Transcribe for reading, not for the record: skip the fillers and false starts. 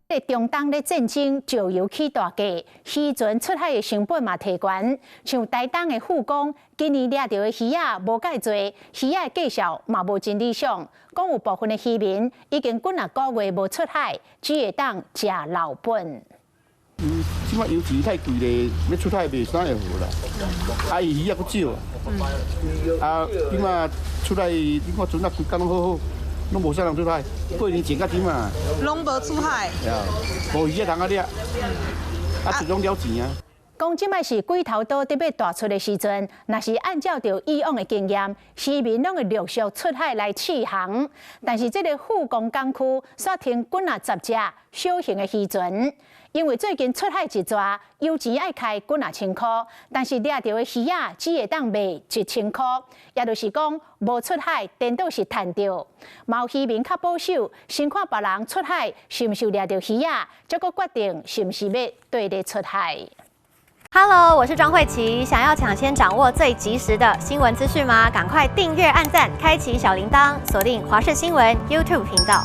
在中東咧戰爭，石油起大價，漁船出海的成本嘛提懸。像台東的富岡，今年掠到的魚仔無介濟，魚仔的價數嘛無真理想。講有部分的漁民已經幾啊個月無出海，只會當食老本。即擺油錢太貴咧，要出海賣啥會好啦？啊，伊魚仔佫少，啊，即擺出來，你看船啊規工攏好好。攏無啥人出海，過年前甲點啊？攏無出海。無魚仔通啊掠，一攏了錢啊。講即擺是鬼頭島特別大出的時陣，若是按照着以往的經驗，漁民攏會陸續出海來試航。但是這個富岡港區煞停幾啊十隻小型的漁船，因為最近出海一抓，油錢愛開幾啊千塊，但是掠到的魚仔只會當賣1000塊，也就是講無出海，顛倒是賺到。嘛有漁民較保守，先看別人出海是毋是掠到魚仔，再閣決定是毋是要對咧出海。Hello， 我是莊慧琪。想要搶先掌握最及時的新聞資訊嗎？趕快訂閱、按讚、開啟小鈴鐺，鎖定華視新聞 YouTube 頻道。